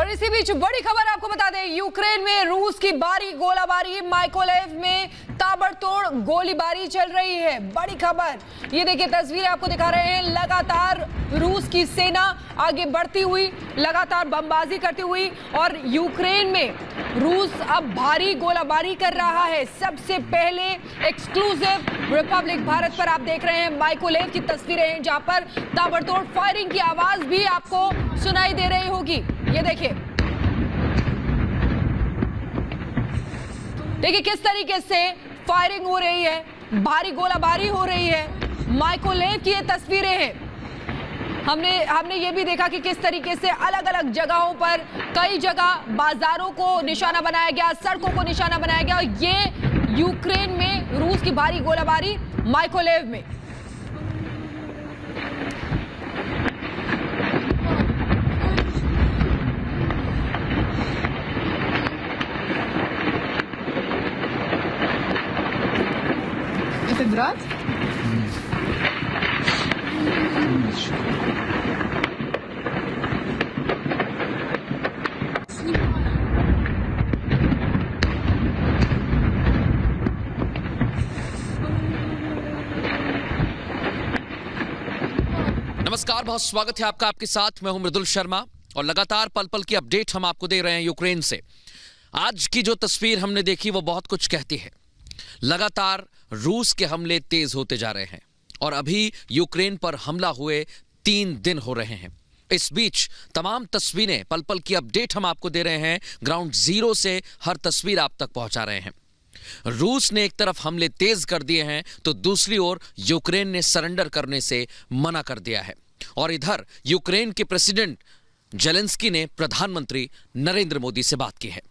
और इसी बीच बड़ी खबर आपको बता दें, यूक्रेन में रूस की भारी गोलाबारी, माइकोलेव में ताबड़तोड़ गोलीबारी चल रही है। बड़ी खबर, ये देखिए तस्वीरें आपको दिखा रहे हैं। लगातार रूस की सेना आगे बढ़ती हुई, लगातार बमबाजी करती हुई, और यूक्रेन में रूस अब भारी गोलाबारी कर रहा है। सबसे पहले एक्सक्लूसिव रिपब्लिक भारत पर आप देख रहे हैं माइकोलेव की तस्वीरें हैं, जहां पर ताबड़तोड़ फायरिंग की आवाज भी आपको सुनाई दे रही होगी। ये देखिए किस तरीके से फायरिंग हो रही है, भारी गोलाबारी हो रही है। माइकोलेव की ये तस्वीरें हैं। हमने ये भी देखा कि किस तरीके से अलग अलग जगहों पर, कई जगह बाजारों को निशाना बनाया गया, सड़कों को निशाना बनाया गया। ये यूक्रेन में रूस की भारी गोलाबारी माइकोलेव में। Это град? नमस्कार, बहुत स्वागत है आपका। आपके साथ मैं हूं मृदुल शर्मा और लगातार पल पल की अपडेट हम आपको दे रहे हैं यूक्रेन से। आज की जो तस्वीर हमने देखी वो बहुत कुछ कहती है। लगातार रूस के हमले तेज होते जा रहे हैं और अभी यूक्रेन पर हमला हुए 3 दिन हो रहे हैं। इस बीच तमाम तस्वीरें, पल पल की अपडेट हम आपको दे रहे हैं। ग्राउंड जीरो से हर तस्वीर आप तक पहुंचा रहे हैं। रूस ने एक तरफ हमले तेज कर दिए हैं तो दूसरी ओर यूक्रेन ने सरेंडर करने से मना कर दिया है। और इधर यूक्रेन के प्रेसिडेंट जेलेंस्की ने प्रधानमंत्री नरेंद्र मोदी से बात की है।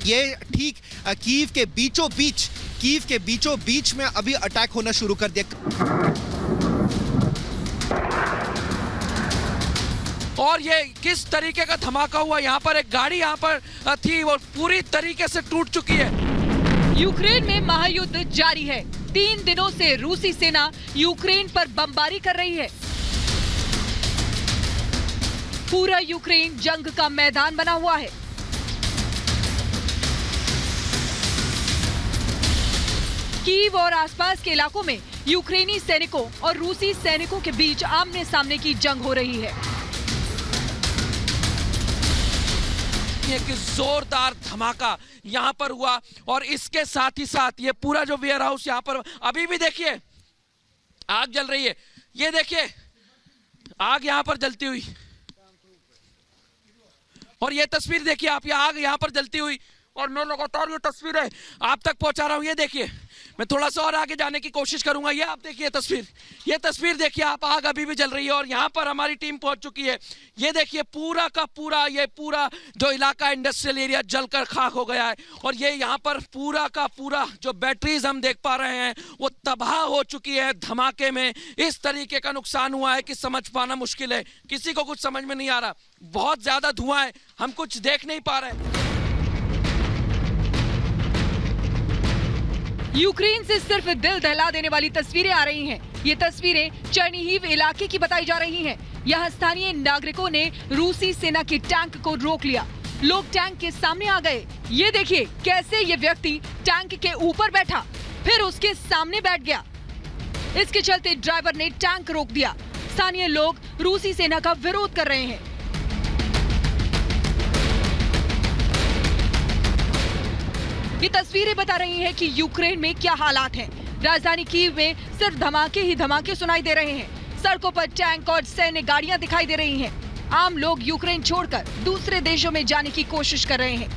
ये ठीक कीव के बीचों बीच में अभी अटैक होना शुरू कर दिया। और ये किस तरीके का धमाका हुआ, यहाँ पर एक गाड़ी यहाँ पर थी और पूरी तरीके से टूट चुकी है। यूक्रेन में महायुद्ध जारी है। 3 दिनों से रूसी सेना यूक्रेन पर बमबारी कर रही है। पूरा यूक्रेन जंग का मैदान बना हुआ है। कीव और आसपास के इलाकों में यूक्रेनी सैनिकों और रूसी सैनिकों के बीच आमने सामने की जंग हो रही है। एक जोरदार धमाका यहाँ पर हुआ और इसके साथ ही साथ ये पूरा जो वेयर हाउस यहाँ पर अभी भी देखिए आग जल रही है। ये देखिए आग यहाँ पर जलती हुई, और ये तस्वीर देखिए आप, ये आग यहाँ पर जलती हुई, और मैं लगातार ये तस्वीरें आप तक पहुंचा रहा हूं। ये देखिए, मैं थोड़ा सा और आगे जाने की कोशिश करूंगा। ये आप देखिए तस्वीर, ये तस्वीर देखिए आप, आग अभी भी जल रही है और यहाँ पर हमारी टीम पहुंच चुकी है। ये देखिए पूरा का पूरा, ये पूरा जो इलाका इंडस्ट्रियल एरिया जलकर खाक हो गया है, और ये यहाँ पर पूरा का पूरा जो बैटरीज हम देख पा रहे हैं वो तबाह हो चुकी है। धमाके में इस तरीके का नुकसान हुआ है कि समझ पाना मुश्किल है, किसी को कुछ समझ में नहीं आ रहा। बहुत ज्यादा धुआं है, हम कुछ देख नहीं पा रहे। यूक्रेन से सिर्फ दिल दहला देने वाली तस्वीरें आ रही हैं। ये तस्वीरें चर्निहिव इलाके की बताई जा रही हैं। यहाँ स्थानीय नागरिकों ने रूसी सेना के टैंक को रोक लिया। लोग टैंक के सामने आ गए। ये देखिए कैसे ये व्यक्ति टैंक के ऊपर बैठा, फिर उसके सामने बैठ गया। इसके चलते ड्राइवर ने टैंक रोक दिया। स्थानीय लोग रूसी सेना का विरोध कर रहे हैं। ये तस्वीरें बता रही हैं कि यूक्रेन में क्या हालात हैं। राजधानी कीव में सिर्फ धमाके ही धमाके सुनाई दे रहे हैं। सड़कों पर टैंक और सैन्य गाड़ियां दिखाई दे रही हैं। आम लोग यूक्रेन छोड़कर दूसरे देशों में जाने की कोशिश कर रहे हैं।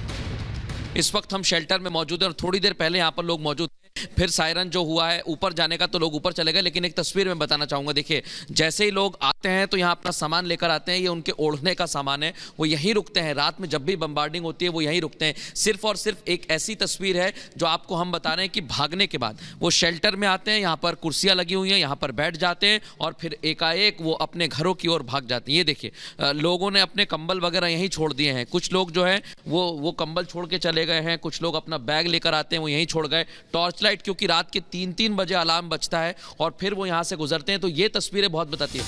इस वक्त हम शेल्टर में मौजूद हैं और थोड़ी देर पहले यहाँ पर लोग मौजूद थे। फिर सायरन जो हुआ है ऊपर जाने का तो लोग ऊपर चले गए। लेकिन एक तस्वीर में बताना चाहूंगा, देखिए जैसे ही लोग आते हैं तो यहाँ अपना सामान लेकर आते हैं। ये उनके ओढ़ने का सामान है, वो यहीं रुकते हैं। रात में जब भी बम्बार्डिंग होती है वो यहीं रुकते हैं। सिर्फ और सिर्फ एक ऐसी तस्वीर है जो आपको हम बता रहे हैं कि भागने के बाद वो शेल्टर में आते हैं, यहाँ पर कुर्सियाँ लगी हुई हैं, यहाँ पर बैठ जाते हैं और फिर एकाएक वो अपने घरों की ओर भाग जाते हैं। ये देखिए लोगों ने अपने कंबल वगैरह यहीं छोड़ दिए हैं। कुछ लोग जो है वो कंबल छोड़ के चले गए हैं, कुछ लोग अपना बैग लेकर आते हैं वो यहीं छोड़ गए। टॉर्च लाइट क्योंकि रात के 3-3 बजे अलार्म बजता है और फिर वो यहाँ से गुजरते हैं। तो ये तस्वीरें बहुत बताती है।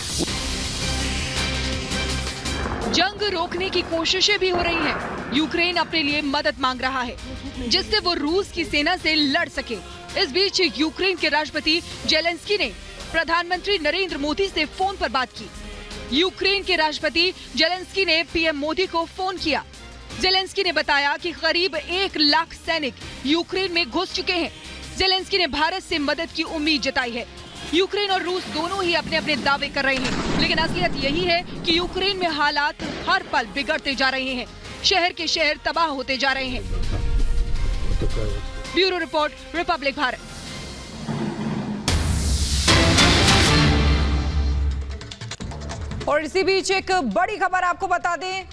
जंग रोकने की कोशिशें भी हो रही हैं। यूक्रेन अपने लिए मदद मांग रहा है जिससे वो रूस की सेना से लड़ सके। इस बीच यूक्रेन के राष्ट्रपति जेलेंस्की ने प्रधानमंत्री नरेंद्र मोदी से फोन पर बात की। यूक्रेन के राष्ट्रपति जेलेंस्की ने पीएम मोदी को फोन किया। जेलेंस्की ने बताया कि करीब 1 लाख सैनिक यूक्रेन में घुस चुके हैं। जेलेंस्की ने भारत से मदद की उम्मीद जताई है। यूक्रेन और रूस दोनों ही अपने अपने दावे कर रहे हैं, लेकिन असलियत यही है कि यूक्रेन में हालात हर पल बिगड़ते जा रहे हैं। शहर के शहर तबाह होते जा रहे हैं। Bureau report, Republic Bharat. और इसी बीच एक बड़ी खबर आपको बता दें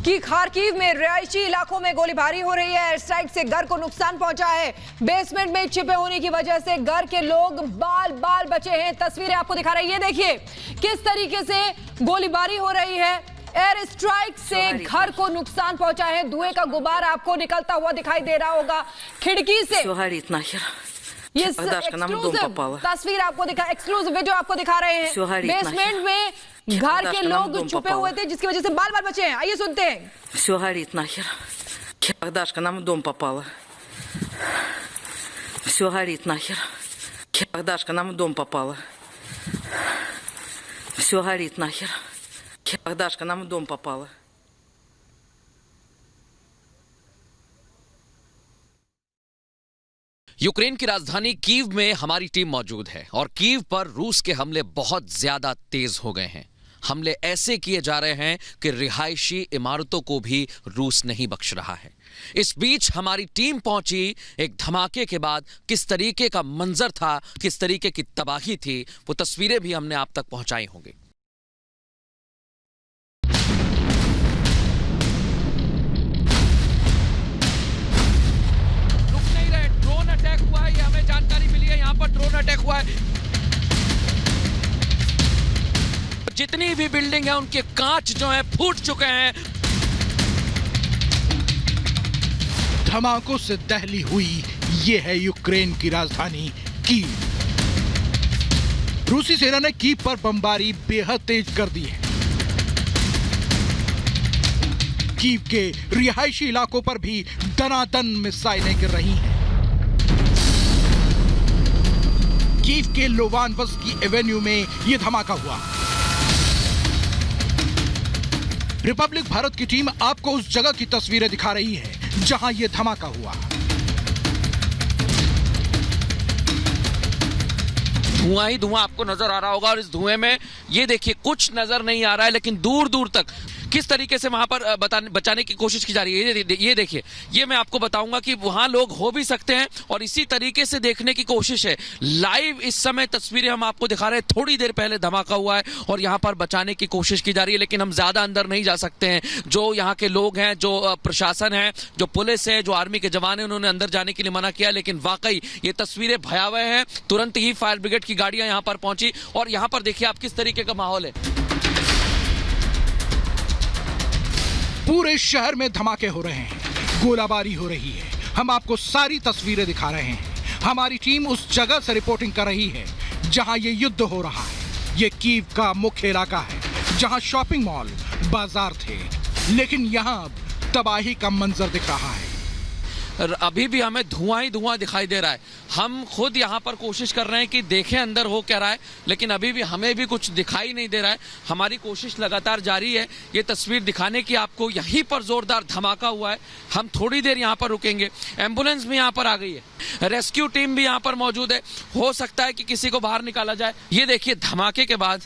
कि खार्किव में रिहायशी इलाकों में गोलीबारी हो रही है। एयर स्ट्राइक से घर को नुकसान पहुंचा है। बेसमेंट में छिपे होने की वजह से घर के लोग बाल बाल बचे हैं। तस्वीरें आपको दिखा रही है। ये देखिए किस तरीके से गोलीबारी हो रही है। एयर स्ट्राइक से घर को नुकसान पहुंचा है। धुएं का गुबार आपको निकलता हुआ दिखाई दे रहा होगा खिड़की से। ये तस्वीर आपको दिखा, एक्सक्लूसिव वीडियो आपको दिखा रहे हैं। बेसमेंट में घर के लोग छुपे हुए थे जिसकी वजह से बाल बाल बचे हैं। आइए सुनते हैं। Все горит нахер. Дашка, нам в дом попала. Все горит нахер. Дашка, нам в дом попала. Все горит нахер. Дашка, нам в дом попала. यूक्रेन की राजधानी कीव में हमारी टीम मौजूद है और कीव पर रूस के हमले बहुत ज्यादा तेज हो गए हैं। हमले ऐसे किए जा रहे हैं कि रिहायशी इमारतों को भी रूस नहीं बख्श रहा है। इस बीच हमारी टीम पहुंची एक धमाके के बाद। किस तरीके का मंजर था, किस तरीके की तबाही थी, वो तस्वीरें भी हमने आप तक पहुंचाई होंगी। रुक नहीं रहे, ड्रोन अटैक हुआ है, ये हमें जानकारी मिली है। यहां पर ड्रोन अटैक हुआ है। जितनी भी बिल्डिंग है उनके कांच जो है फूट चुके हैं। धमाकों से दहली हुई ये है यूक्रेन की राजधानी कीव। रूसी सेना ने कीव पर बमबारी बेहद तेज कर दी है। कीव के रिहायशी इलाकों पर भी दनादन मिसाइलें गिर रही हैं। कीव के लोवानवस्की एवेन्यू में यह धमाका हुआ। रिपब्लिक भारत की टीम आपको उस जगह की तस्वीरें दिखा रही है जहां यह धमाका हुआ। धुआं ही धुआं आपको नजर आ रहा होगा और इस धुएं में ये देखिए कुछ नजर नहीं आ रहा है, लेकिन दूर दूर तक किस तरीके से वहां पर बचाने की कोशिश की जा रही है। ये देखिए, ये मैं आपको बताऊंगा कि वहां लोग हो भी सकते हैं और इसी तरीके से देखने की कोशिश है। लाइव इस समय तस्वीरें हम आपको दिखा रहे हैं। थोड़ी देर पहले धमाका हुआ है और यहां पर बचाने की कोशिश की जा रही है, लेकिन हम ज्यादा अंदर नहीं जा सकते हैं। जो यहाँ के लोग हैं, जो प्रशासन है, जो पुलिस है, जो आर्मी के जवान है, उन्होंने अंदर जाने के लिए मना किया। लेकिन वाकई ये तस्वीरें भयावह हैं। तुरंत ही फायर ब्रिगेड की गाड़ियां यहाँ पर पहुंची और यहाँ पर देखिए आप किस तरीके का माहौल है। पूरे शहर में धमाके हो रहे हैं, गोलाबारी हो रही है। हम आपको सारी तस्वीरें दिखा रहे हैं। हमारी टीम उस जगह से रिपोर्टिंग कर रही है जहां ये युद्ध हो रहा है। ये कीव का मुख्य इलाका है जहां शॉपिंग मॉल, बाजार थे, लेकिन यहां अब तबाही का मंजर दिख रहा है। अभी भी हमें धुआं ही धुआं दिखाई दे रहा है। हम खुद यहाँ पर कोशिश कर रहे हैं कि देखें अंदर हो क्या रहा है, लेकिन अभी भी हमें भी कुछ दिखाई नहीं दे रहा है। हमारी कोशिश लगातार जारी है ये तस्वीर दिखाने की आपको। यहीं पर जोरदार धमाका हुआ है। हम थोड़ी देर यहाँ पर रुकेंगे। एम्बुलेंस भी यहाँ पर आ गई है, रेस्क्यू टीम भी यहाँ पर मौजूद है। हो सकता है कि किसी को बाहर निकाला जाए। ये देखिए धमाके के बाद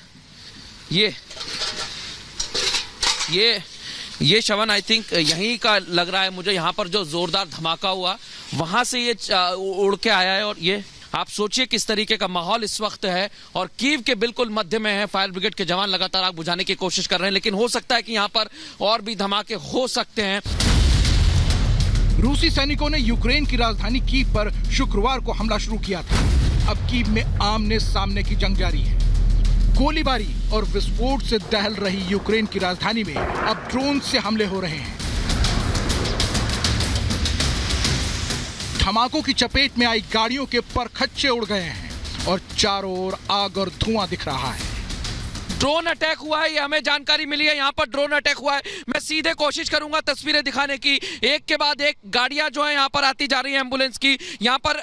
ये शवन आई थिंक यहीं का लग रहा है मुझे। यहाँ पर जो जोरदार धमाका हुआ वहां से ये उड़ के आया है। और ये आप सोचिए किस तरीके का माहौल इस वक्त है और कीव के बिल्कुल मध्य में है। फायर ब्रिगेड के जवान लगातार आग बुझाने की कोशिश कर रहे हैं, लेकिन हो सकता है कि यहाँ पर और भी धमाके हो सकते हैं। रूसी सैनिकों ने यूक्रेन की राजधानी कीव पर शुक्रवार को हमला शुरू किया था। अब कीव में आमने सामने की जंग जारी है। गोलीबारी और विस्फोट से दहल रही यूक्रेन की राजधानी में अब ड्रोन से हमले हो रहे हैं। धमाकों की चपेट में आई गाड़ियों के परखच्चे उड़ गए हैं और चारों ओर आग और धुआं दिख रहा है। ड्रोन अटैक हुआ है, ये हमें जानकारी मिली है। यहाँ पर ड्रोन अटैक हुआ है। मैं सीधे कोशिश करूंगा तस्वीरें दिखाने की। एक के बाद एक गाड़ियां जो है यहाँ पर आती जा रही है एम्बुलेंस की। यहाँ पर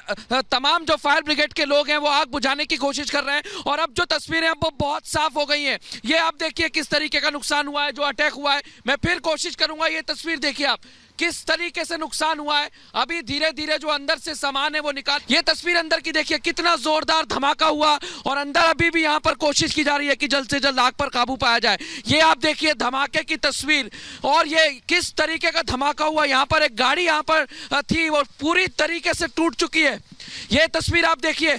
तमाम जो फायर ब्रिगेड के लोग हैं वो आग बुझाने की कोशिश कर रहे हैं और अब जो तस्वीरें हैं वो बहुत साफ हो गई हैं। ये आप देखिए किस तरीके का नुकसान हुआ है, जो अटैक हुआ है। मैं फिर कोशिश करूंगा, ये तस्वीर देखिए आप किस तरीके से नुकसान हुआ है। अभी धीरे धीरे जो अंदर से सामान है वो निकाल। ये तस्वीर अंदर की देखिए, कितना जोरदार धमाका हुआ और अंदर अभी भी यहाँ पर कोशिश की जा रही है कि जल्द से जल्द आग पर काबू पाया जाए। ये आप देखिए धमाके की तस्वीर और ये किस तरीके का धमाका हुआ। यहाँ पर एक गाड़ी यहाँ पर थी वो पूरी तरीके से टूट चुकी है। ये तस्वीर आप देखिए,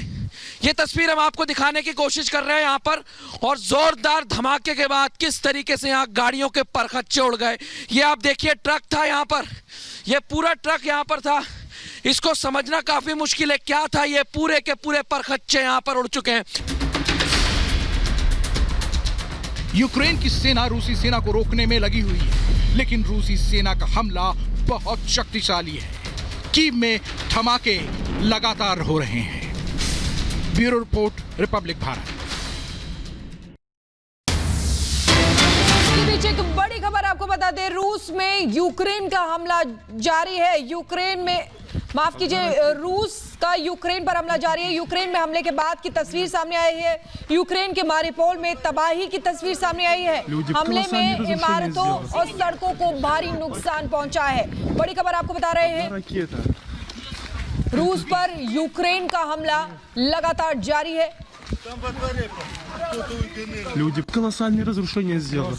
ये तस्वीर हम आपको दिखाने की कोशिश कर रहे हैं यहाँ पर। और जोरदार धमाके के बाद किस तरीके से यहाँ गाड़ियों के परखच्चे उड़ गए। ये आप देखिए ट्रक था यहाँ पर, ये पूरा ट्रक यहाँ पर था। इसको समझना काफी मुश्किल है क्या था। ये पूरे के पूरे परखच्चे यहाँ पर उड़ चुके हैं। यूक्रेन की सेना रूसी सेना को रोकने में लगी हुई है, लेकिन रूसी सेना का हमला बहुत शक्तिशाली है। कीव में धमाके लगातार हो रहे हैं। Bureau report, Republic Bharat. बीच एक बड़ी खबर आपको बता दें, रूस में यूक्रेन का हमला जारी है। यूक्रेन में, माफ कीजिए, रूस का यूक्रेन पर हमला जारी है। यूक्रेन में हमले के बाद की तस्वीर सामने आई है। यूक्रेन के मारिपोल में तबाही की तस्वीर सामने आई है। हमले में इमारतों और सड़कों को भारी नुकसान पहुंचा है। बड़ी खबर आपको बता रहे हैं, रूस पर यूक्रेन का हमला लगातार जारी है। Люди, колоссальные разрушения сделали.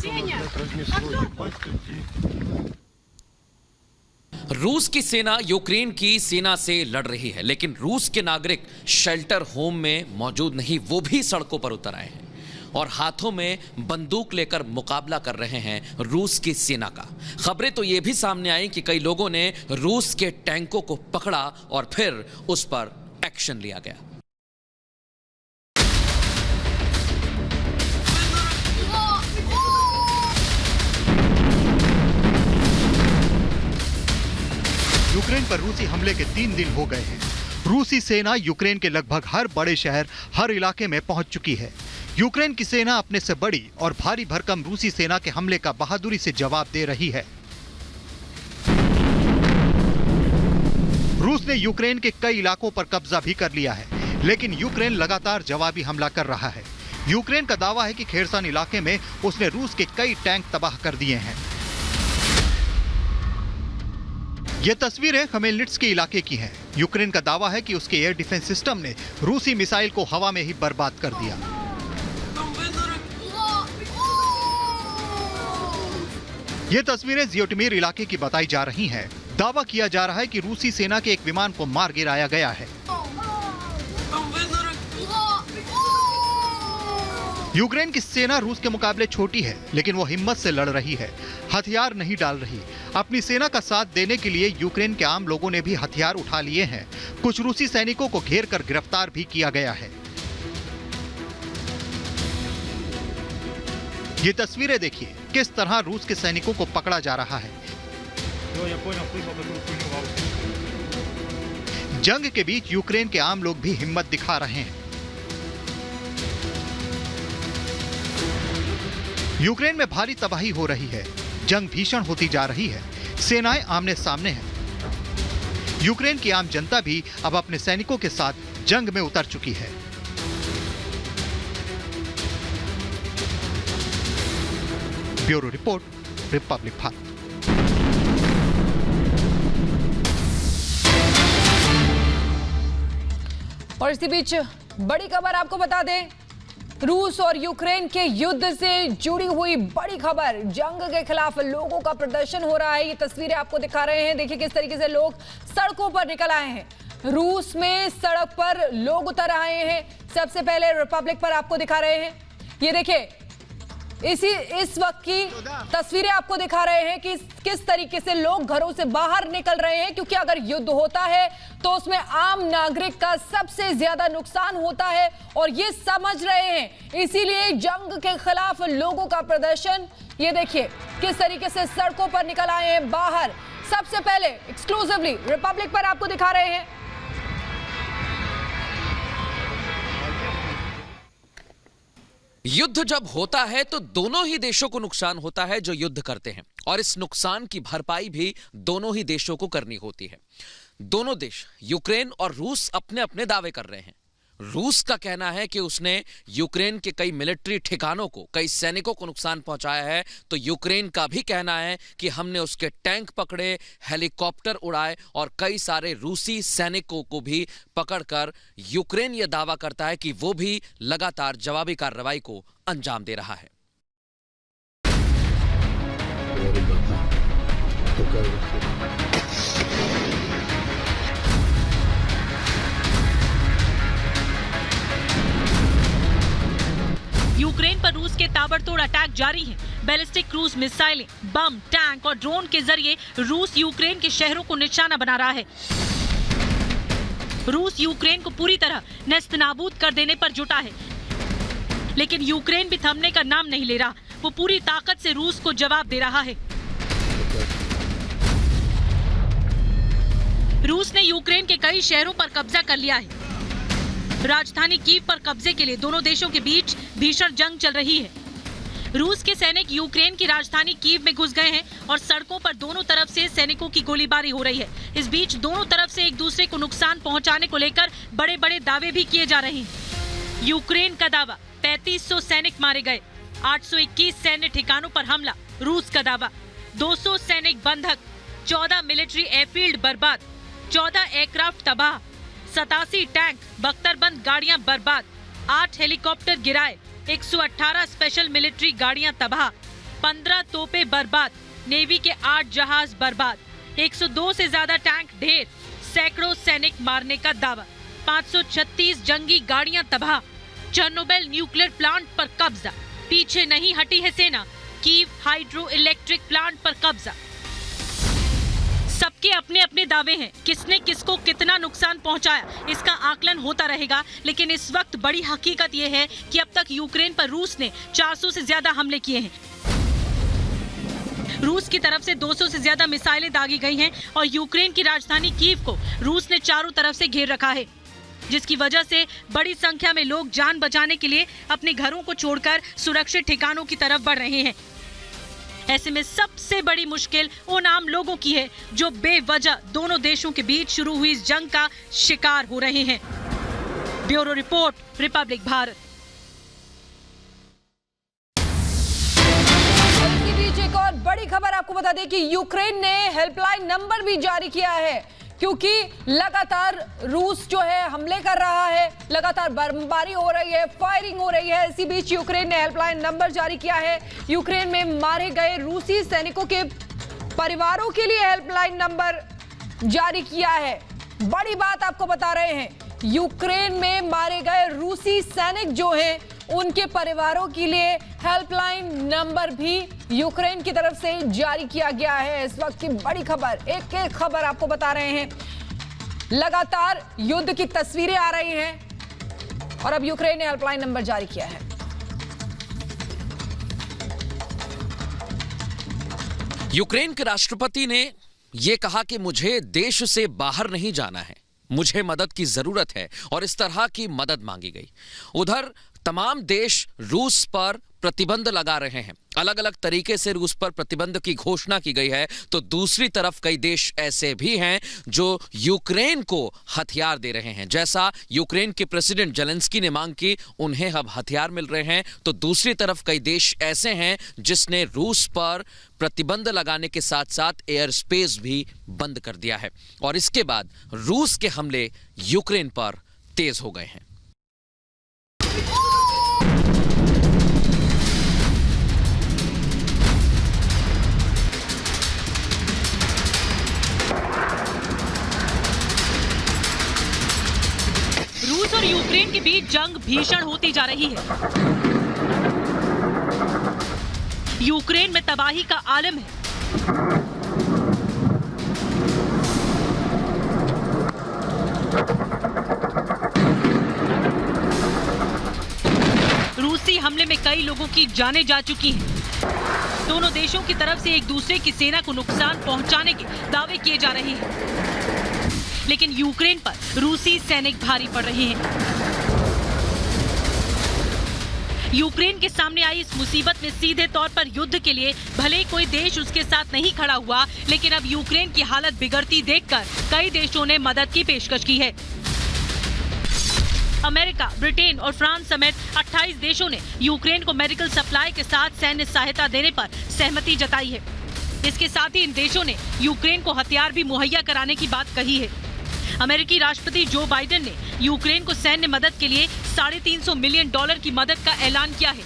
रूस की सेना यूक्रेन की सेना से लड़ रही है, लेकिन रूस के नागरिक शेल्टर होम में मौजूद नहीं, वो भी सड़कों पर उतर आए हैं और हाथों में बंदूक लेकर मुकाबला कर रहे हैं रूस की सेना का। खबरें तो ये भी सामने आई कि कई लोगों ने रूस के टैंकों को पकड़ा और फिर उस पर एक्शन लिया गया। यूक्रेन पर रूसी हमले के 3 दिन हो गए हैं। रूसी सेना यूक्रेन के लगभग हर बड़े शहर, हर इलाके में पहुंच चुकी है। यूक्रेन की सेना अपने से बड़ी और भारी भरकम रूसी सेना के हमले का बहादुरी से जवाब दे रही है। रूस ने यूक्रेन के कई इलाकों पर कब्जा भी कर लिया है, लेकिन यूक्रेन लगातार जवाबी हमला कर रहा है। यूक्रेन का दावा है कि खेरसन इलाके में उसने रूस के कई टैंक तबाह कर दिए हैं। ये तस्वीरें खमेलनिट्स्की इलाके की हैं। यूक्रेन का दावा है कि उसके एयर डिफेंस सिस्टम ने रूसी मिसाइल को हवा में ही बर्बाद कर दिया। ये तस्वीरें जियोटमिर इलाके की बताई जा रही हैं। दावा किया जा रहा है कि रूसी सेना के एक विमान को मार गिराया गया है। यूक्रेन की सेना रूस के मुकाबले छोटी है, लेकिन वो हिम्मत से लड़ रही है, हथियार नहीं डाल रही। अपनी सेना का साथ देने के लिए यूक्रेन के आम लोगों ने भी हथियार उठा लिए हैं। कुछ रूसी सैनिकों को घेर कर गिरफ्तार भी किया गया है। ये तस्वीरें देखिए, किस तरह रूस के सैनिकों को पकड़ा जा रहा है। जंग के बीच यूक्रेन के आम लोग भी हिम्मत दिखा रहे हैं। यूक्रेन में भारी तबाही हो रही है, जंग भीषण होती जा रही है, सेनाएं आमने सामने हैं। यूक्रेन की आम जनता भी अब अपने सैनिकों के साथ जंग में उतर चुकी है। Bureau report, Republic Bharat. और इसी बीच बड़ी खबर आपको बता दें, रूस और यूक्रेन के युद्ध से जुड़ी हुई बड़ी खबर। जंग के खिलाफ लोगों का प्रदर्शन हो रहा है। ये तस्वीरें आपको दिखा रहे हैं, देखिए किस तरीके से लोग सड़कों पर निकल आए हैं। रूस में सड़क पर लोग उतर आए हैं। सबसे पहले रिपब्लिक पर आपको दिखा रहे हैं, ये देखिए इस वक्त की तस्वीरें आपको दिखा रहे हैं कि किस तरीके से लोग घरों से बाहर निकल रहे हैं, क्योंकि अगर युद्ध होता है तो उसमें आम नागरिक का सबसे ज्यादा नुकसान होता है और ये समझ रहे हैं। इसीलिए जंग के खिलाफ लोगों का प्रदर्शन, ये देखिए किस तरीके से सड़कों पर निकल आए हैं बाहर। सबसे पहले एक्सक्लूसिवली रिपब्लिक पर आपको दिखा रहे हैं युद्ध जब होता है तो दोनों ही देशों को नुकसान होता है जो युद्ध करते हैं, और इस नुकसान की भरपाई भी दोनों ही देशों को करनी होती है। दोनों देश यूक्रेन और रूस अपने अपने दावे कर रहे हैं। रूस का कहना है कि उसने यूक्रेन के कई मिलिट्री ठिकानों को, कई सैनिकों को नुकसान पहुंचाया है, तो यूक्रेन का भी कहना है कि हमने उसके टैंक पकड़े, हेलीकॉप्टर उड़ाए और कई सारे रूसी सैनिकों को भी पकड़कर यूक्रेन यह दावा करता है कि वो भी लगातार जवाबी कार्रवाई को अंजाम दे रहा है। यूक्रेन पर रूस के ताबड़तोड़ अटैक जारी है। बैलिस्टिक क्रूज मिसाइलें, बम, टैंक और ड्रोन के जरिए रूस यूक्रेन के शहरों को निशाना बना रहा है। रूस यूक्रेन को पूरी तरह नेस्तनाबूद कर देने पर जुटा है, लेकिन यूक्रेन भी थमने का नाम नहीं ले रहा। वो पूरी ताकत से रूस को जवाब दे रहा है। रूस ने यूक्रेन के कई शहरों पर कब्जा कर लिया है। राजधानी कीव पर कब्जे के लिए दोनों देशों के बीच भीषण जंग चल रही है। रूस के सैनिक यूक्रेन की राजधानी कीव में घुस गए हैं और सड़कों पर दोनों तरफ से सैनिकों की गोलीबारी हो रही है। इस बीच दोनों तरफ से एक दूसरे को नुकसान पहुंचाने को लेकर बड़े बड़े दावे भी किए जा रहे हैं। यूक्रेन का दावा 3500 सैनिक मारे गए, 821 सैन्य ठिकानों पर हमला। रूस का दावा 200 सैनिक बंधक, 14 मिलिट्री एयरफील्ड बर्बाद, 14 एयरक्राफ्ट तबाह, 87 टैंक, बख्तरबंद गाड़ियां बर्बाद, 8 हेलीकॉप्टर गिराए, 118 स्पेशल मिलिट्री गाड़ियां तबाह, 15 तोपें बर्बाद, नेवी के 8 जहाज बर्बाद, 102 से ज्यादा टैंक ढेर, सैकड़ों सैनिक मारने का दावा, 536 जंगी गाड़ियां तबाह, चेर्नोबिल न्यूक्लियर प्लांट पर कब्जा, पीछे नहीं हटी है सेना, कीव हाइड्रो इलेक्ट्रिक प्लांट पर कब्जा। सबके अपने अपने दावे हैं, किसने किसको कितना नुकसान पहुंचाया इसका आकलन होता रहेगा, लेकिन इस वक्त बड़ी हकीकत यह है कि अब तक यूक्रेन पर रूस ने 400 से ज्यादा हमले किए हैं। रूस की तरफ से 200 से ज्यादा मिसाइलें दागी गई हैं और यूक्रेन की राजधानी कीव को रूस ने चारों तरफ से घेर रखा है, जिसकी वजह से बड़ी संख्या में लोग जान बचाने के लिए अपने घरों को छोड़कर सुरक्षित ठिकानों की तरफ बढ़ रहे हैं। ऐसे में सबसे बड़ी मुश्किल उन आम लोगों की है जो बेवजह दोनों देशों के बीच शुरू हुई इस जंग का शिकार हो रहे हैं। Bureau report, Republic Bharat. इसी बीच एक और बड़ी खबर आपको बता दें कि यूक्रेन ने हेल्पलाइन नंबर भी जारी किया है, क्योंकि लगातार रूस जो है हमले कर रहा है, लगातार बमबारी हो रही है, फायरिंग हो रही है। इसी बीच यूक्रेन ने हेल्पलाइन नंबर जारी किया है। यूक्रेन में मारे गए रूसी सैनिकों के परिवारों के लिए हेल्पलाइन नंबर जारी किया है। बड़ी बात आपको बता रहे हैं, यूक्रेन में मारे गए रूसी सैनिक जो हैं उनके परिवारों के लिए हेल्पलाइन नंबर भी यूक्रेन की तरफ से जारी किया गया है। इस वक्त की बड़ी खबर, एक एक खबर आपको बता रहे हैं। लगातार युद्ध की तस्वीरें आ रही हैं और अब यूक्रेन ने हेल्पलाइन नंबर जारी किया है। यूक्रेन के राष्ट्रपति ने यह कहा कि मुझे देश से बाहर नहीं जाना है, मुझे मदद की जरूरत है, और इस तरह की मदद मांगी गई। उधर तमाम देश रूस पर प्रतिबंध लगा रहे हैं, अलग अलग तरीके से रूस पर प्रतिबंध की घोषणा की गई है, तो दूसरी तरफ कई देश ऐसे भी हैं जो यूक्रेन को हथियार दे रहे हैं। जैसा यूक्रेन के प्रेसिडेंट जेलेंस्की ने मांग की, उन्हें अब हथियार मिल रहे हैं, तो दूसरी तरफ कई देश ऐसे हैं जिसने रूस पर प्रतिबंध लगाने के साथ साथ एयर स्पेस भी बंद कर दिया है, और इसके बाद रूस के हमले यूक्रेन पर तेज हो गए हैं। रूस और यूक्रेन के बीच जंग भीषण होती जा रही है। यूक्रेन में तबाही का आलम है। रूसी हमले में कई लोगों की जानें जा चुकी हैं। दोनों देशों की तरफ से एक दूसरे की सेना को नुकसान पहुंचाने के दावे किए जा रहे हैं, लेकिन यूक्रेन पर रूसी सैनिक भारी पड़ रहे हैं। यूक्रेन के सामने आई इस मुसीबत में सीधे तौर पर युद्ध के लिए भले कोई देश उसके साथ नहीं खड़ा हुआ, लेकिन अब यूक्रेन की हालत बिगड़ती देखकर कई देशों ने मदद की पेशकश की है। अमेरिका, ब्रिटेन और फ्रांस समेत 28 देशों ने यूक्रेन को मेडिकल सप्लाई के साथ सैन्य सहायता देने पर सहमति जताई है। इसके साथ ही इन देशों ने यूक्रेन को हथियार भी मुहैया कराने की बात कही है। अमेरिकी राष्ट्रपति जो बाइडेन ने यूक्रेन को सैन्य मदद के लिए $350 मिलियन की मदद का ऐलान किया है।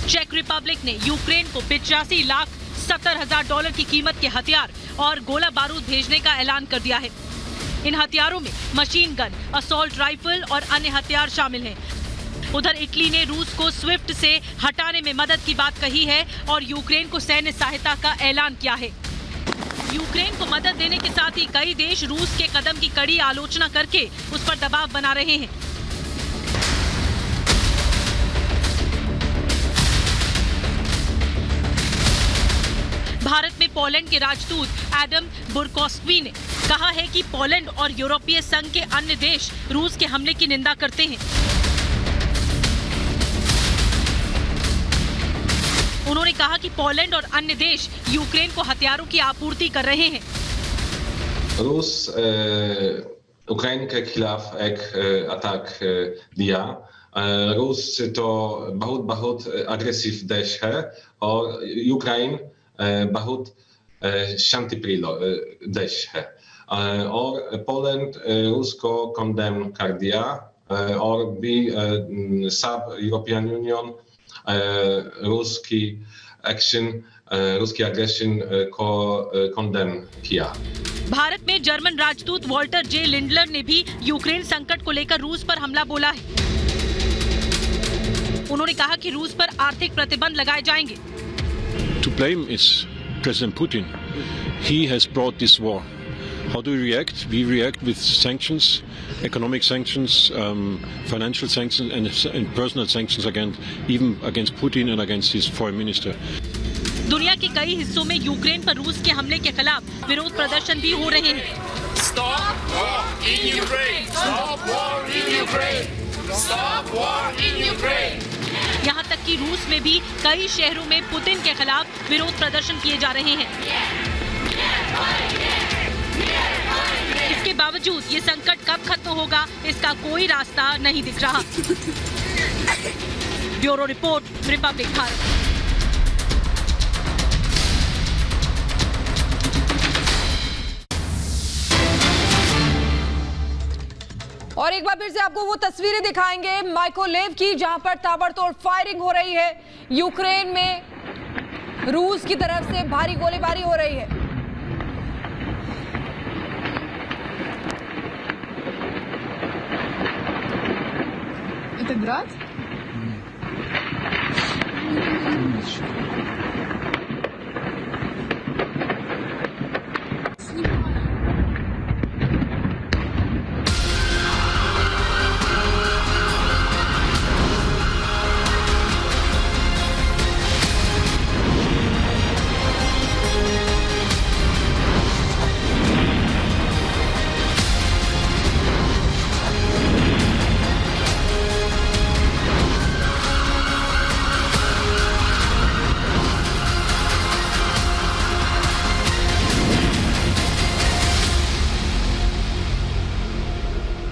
चेक रिपब्लिक ने यूक्रेन को $85,70,000 की कीमत के हथियार और गोला बारूद भेजने का ऐलान कर दिया है। इन हथियारों में मशीन गन, असॉल्ट राइफल और अन्य हथियार शामिल हैं। उधर इटली ने रूस को स्विफ्ट से हटाने में मदद की बात कही है और यूक्रेन को सैन्य सहायता का ऐलान किया है। यूक्रेन को मदद देने के साथ ही कई देश रूस के कदम की कड़ी आलोचना करके उस पर दबाव बना रहे हैं। भारत में पोलैंड के राजदूत एडम बुरकोस्की ने कहा है कि पोलैंड और यूरोपीय संघ के अन्य देश रूस के हमले की निंदा करते हैं। उन्होंने कहा कि पोलैंड और अन्य देश यूक्रेन को हथियारों की आपूर्ति कर रहे हैं। रूस यूक्रेन के खिलाफ एक अटैक दिया। रूस तो बहुत अग्रेसिव देश है और यूक्रेन बहुत शांतिप्रिय देश है और पोलैंड रूस को कंडेम कर दिया और भी सब यूरोपियन यूनियन रूस की एग्रेशन को कंडेम किया। भारत में जर्मन राजदूत वॉल्टर जे लिंडलर ने भी यूक्रेन संकट को लेकर रूस पर हमला बोला है। उन्होंने कहा कि रूस पर आर्थिक प्रतिबंध लगाए जाएंगे। To blame is President Putin. He has brought this war. How do we react? We react with sanctions, economic sanctions, financial sanctions, and personal sanctions even against Putin and against his foreign minister. दुनिया के कई हिस्सों में Ukraine पर रूस के हमले के खिलाफ विरोध प्रदर्शन भी हो रहे हैं। Stop war in Ukraine! Stop war in Ukraine! Stop war in Ukraine! यहाँ तक कि रूस में भी कई शहरों में पुतिन के खिलाफ विरोध प्रदर्शन किए जा रहे हैं। इसके बावजूद ये संकट कब खत्म होगा, इसका कोई रास्ता नहीं दिख रहा। Bureau report, Republic Bharat. और एक बार फिर से आपको वो तस्वीरें दिखाएंगे माइकोलेव की, जहां पर ताबड़तोड़ फायरिंग हो रही है। यूक्रेन में रूस की तरफ से भारी गोलीबारी हो रही है। Это град?